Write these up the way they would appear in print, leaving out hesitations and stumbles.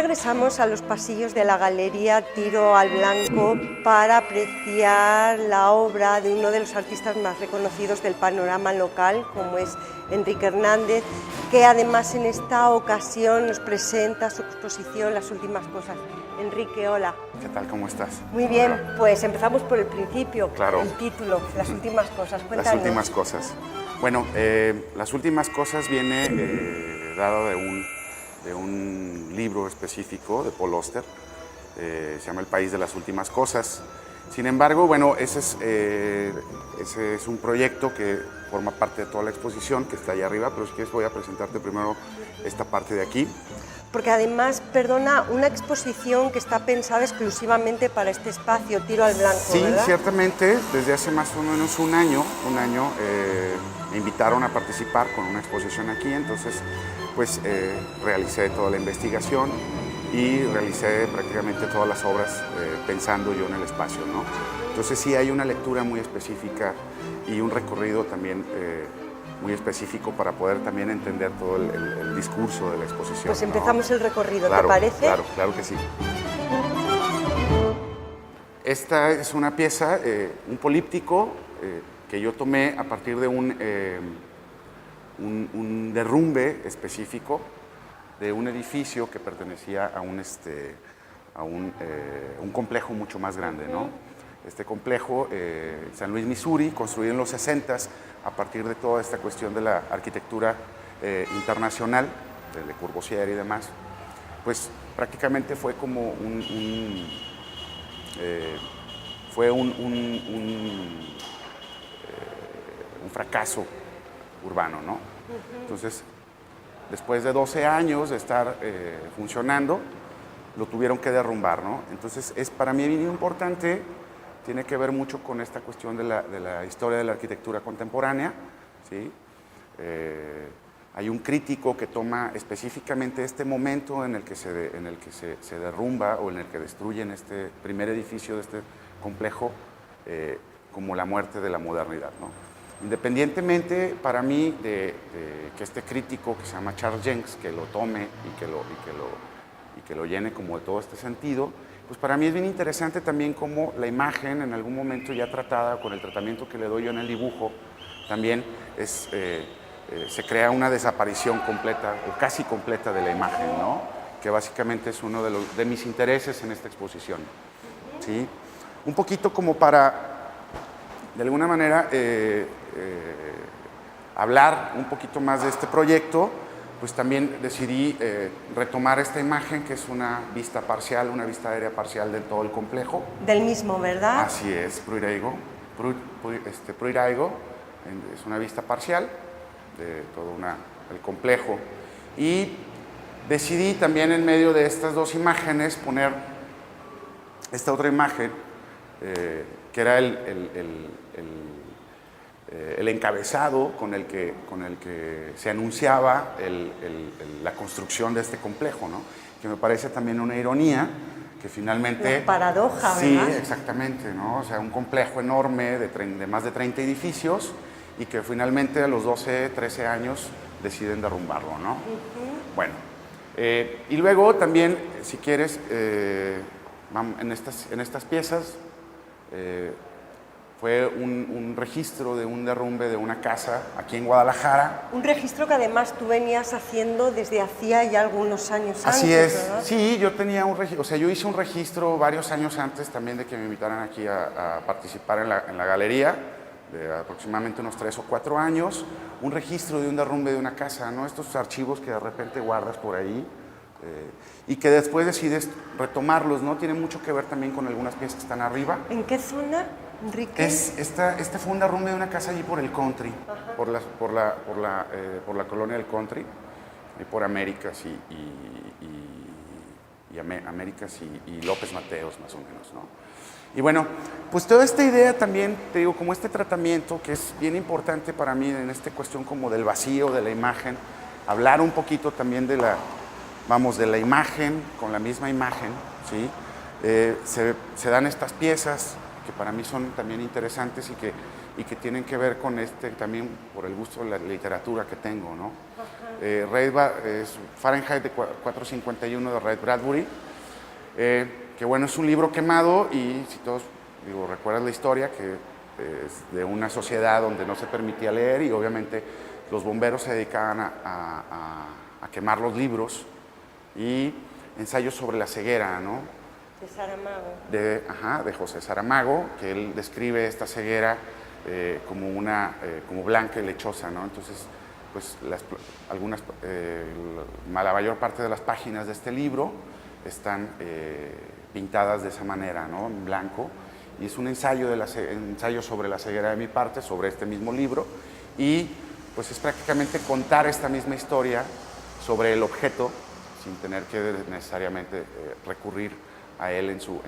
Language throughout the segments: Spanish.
regresamos a los pasillos de la Galería Tiro al Blanco para apreciar la obra de uno de los artistas más reconocidos del panorama local, como es Enrique Hernández, que además en esta ocasión nos presenta su exposición Las últimas cosas. Enrique, hola. ¿Qué tal? ¿Cómo estás? Muy bien, pues empezamos por el principio, claro. El título, Las últimas cosas. Cuéntanos. Las últimas cosas. Bueno, Las últimas cosas viene dado de un libro específico de Paul Auster, se llama El país de las últimas cosas. Sin embargo, bueno, ese es un proyecto que forma parte de toda la exposición que está ahí arriba, pero si quieres voy a presentarte primero esta parte de aquí. Porque además, perdona, una exposición que está pensada exclusivamente para este espacio, Tiro al Blanco, Sí, ¿verdad? ciertamente, desde hace más o menos un año me invitaron a participar con una exposición aquí, entonces pues realicé toda la investigación y realicé prácticamente todas las obras pensando yo en el espacio, ¿no? Entonces sí hay una lectura muy específica y un recorrido también muy específico para poder también entender todo el discurso de la exposición. Pues empezamos, ¿no? El recorrido, claro, ¿te parece? Claro que sí. Esta es una pieza, un políptico que yo tomé a partir de un derrumbe específico de un edificio que pertenecía a un complejo mucho más grande, ¿no? Este complejo, San Luis, Missouri, construido en los 60s a partir de toda esta cuestión de la arquitectura internacional, de Le Corbusier y demás, pues prácticamente fue como un fracaso urbano, ¿no? Entonces, después de 12 años de estar funcionando, lo tuvieron que derrumbar, ¿no? Entonces, es para mí bien importante, tiene que ver mucho con esta cuestión de la historia de la arquitectura contemporánea, ¿sí? Hay un crítico que toma específicamente este momento en el que se derrumba o en el que destruyen este primer edificio de este complejo como la muerte de la modernidad, ¿no? Independientemente para mí de que este crítico que se llama Charles Jenks, que lo tome y que lo llene como de todo este sentido, pues para mí es bien interesante también cómo la imagen en algún momento ya tratada con el tratamiento que le doy yo en el dibujo, también se crea una desaparición completa o casi completa de la imagen, ¿no? Que básicamente es uno de mis intereses en esta exposición, ¿sí? Un poquito como para, de alguna manera, hablar un poquito más de este proyecto, pues también decidí retomar esta imagen, que es una vista parcial, una vista aérea parcial de todo el complejo. Del mismo, ¿verdad? Así es, Pruiraigo. Es una vista parcial de todo el complejo. Y decidí también en medio de estas dos imágenes poner esta otra imagen, que era el encabezado con el que se anunciaba la construcción de este complejo, ¿no? Que me parece también una ironía, que finalmente... Una paradoja, sí, ¿verdad? Sí, exactamente, ¿no? O sea, un complejo enorme de más de 30 edificios y que finalmente a los 12, 13 años deciden derrumbarlo, ¿no? Bueno, y luego también, si quieres, en estas piezas, fue un registro de un derrumbe de una casa aquí en Guadalajara. Un registro que además tú venías haciendo desde hacía ya algunos años antes, Así es, ¿verdad? sí, yo tenía un registro, o sea, yo hice un registro varios años antes también de que me invitaran aquí a participar en la galería, de aproximadamente unos 3 o 4 años, un registro de un derrumbe de una casa, ¿no? Estos archivos que de repente guardas por ahí y que después decides retomarlos, ¿no? Tiene mucho que ver también con algunas piezas que están arriba. ¿En qué zona, Enrique? Este fue un derrumbe de una casa allí por el country, por la colonia del country, y por Américas Américas y López Mateos, más o menos, ¿no? Y bueno, pues toda esta idea también, te digo, como este tratamiento que es bien importante para mí en esta cuestión como del vacío, de la imagen, hablar un poquito también de la imagen con la misma imagen, ¿sí? Se dan estas piezas que para mí son también interesantes y que y que tienen que ver con también por el gusto de la literatura que tengo, ¿no? Es Fahrenheit de 451 de Ray Bradbury, que bueno, es un libro quemado y si todos, recuerdan la historia, que es de una sociedad donde no se permitía leer y obviamente los bomberos se dedicaban a quemar los libros, y ensayos sobre la ceguera, ¿no? De De Saramago. de José Saramago, que él describe esta ceguera como blanca y lechosa, ¿no? Entonces, pues la mayor parte de las páginas de este libro están pintadas de esa manera, ¿no? En blanco, y es un ensayo sobre la ceguera de mi parte, sobre este mismo libro, y pues es prácticamente contar esta misma historia sobre el objeto, sin tener que necesariamente recurrir a él en su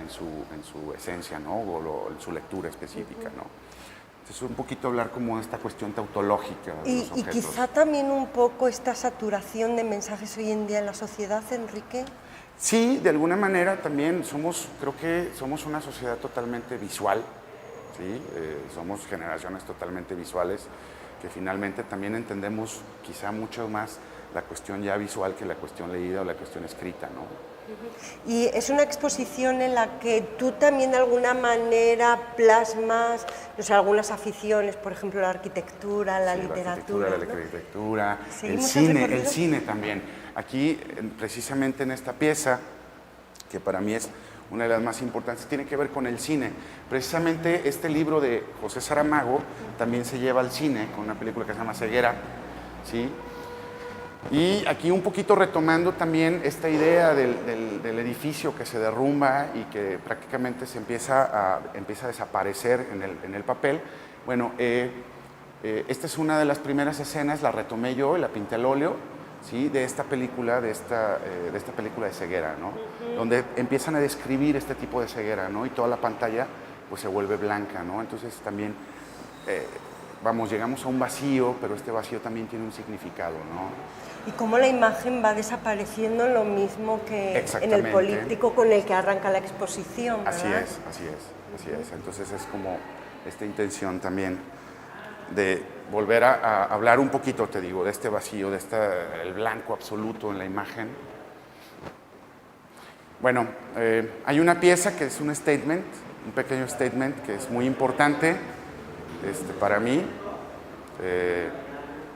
esencia, ¿no? O en su lectura específica, ¿no? Entonces, un poquito hablar como de esta cuestión tautológica de los objetos. Y quizá también un poco esta saturación de mensajes hoy en día en la sociedad, Enrique. Sí, de alguna manera también creo que somos una sociedad totalmente visual, ¿sí? Somos generaciones totalmente visuales que finalmente también entendemos quizá mucho más la cuestión ya visual que la cuestión leída o la cuestión escrita, ¿no? Y es una exposición en la que tú también de alguna manera plasmas, no sé, algunas aficiones, por ejemplo, la arquitectura, la literatura. La arquitectura, Sí, el cine también. Aquí, precisamente en esta pieza, que para mí es una de las más importantes, tiene que ver con el cine. Precisamente este libro de José Saramago también se lleva al cine con una película que se llama Ceguera, ¿sí? Y aquí un poquito retomando también esta idea del edificio que se derrumba y que prácticamente se empieza a desaparecer en el papel. Bueno, esta es una de las primeras escenas, la retomé yo y la pinté al óleo, ¿sí? de esta película de ceguera, ¿no? Donde empiezan a describir este tipo de ceguera, ¿no? Y toda la pantalla pues se vuelve blanca, ¿no? Entonces también llegamos a un vacío, pero este vacío también tiene un significado, ¿no? Y cómo la imagen va desapareciendo en lo mismo que en el políptico con el que arranca la exposición, ¿verdad? Así es. Entonces es como esta intención también de volver a hablar un poquito, te digo, de este vacío, el blanco absoluto en la imagen. Bueno, hay una pieza que es un statement, un pequeño statement que es muy importante para mí.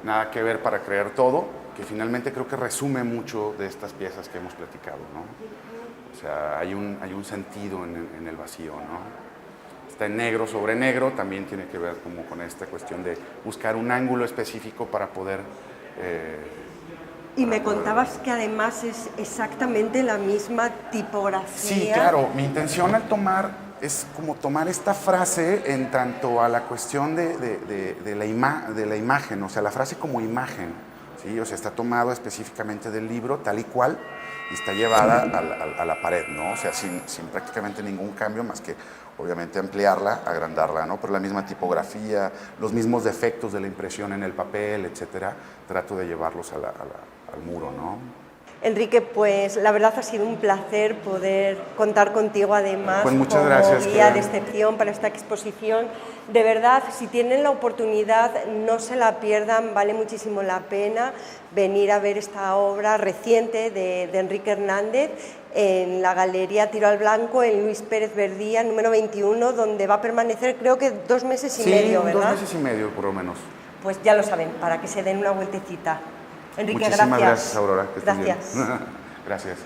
Nada que ver para creer todo, que finalmente creo que resume mucho de estas piezas que hemos platicado, ¿no? O sea, hay un sentido en el vacío, ¿no? Está en negro sobre negro, también tiene que ver como con esta cuestión de buscar un ángulo específico para poder... Y me contabas que además es exactamente la misma tipografía. Sí, claro, mi intención al es como tomar esta frase en tanto a la cuestión de la imagen, o sea, la frase como imagen, ¿sí? O sea, está tomado específicamente del libro, tal y cual, y está llevada a la pared, ¿no? O sea, sin prácticamente ningún cambio más que, obviamente, ampliarla, agrandarla, ¿no? Pero la misma tipografía, los mismos defectos de la impresión en el papel, etcétera, trato de llevarlos al muro, ¿no? Enrique, pues la verdad ha sido un placer poder contar contigo además pues muchas como gracias, guía de excepción para esta exposición. De verdad, si tienen la oportunidad, no se la pierdan, vale muchísimo la pena venir a ver esta obra reciente de Enrique Hernández en la Galería Tiro al Blanco, en Luis Pérez Verdía, número 21, donde va a permanecer creo que 2 meses y medio, ¿verdad? 2 meses y medio por lo menos. Pues ya lo saben, para que se den una vueltecita. Enrique, muchísimas gracias. Aurora. Que estés gracias. bien. Gracias.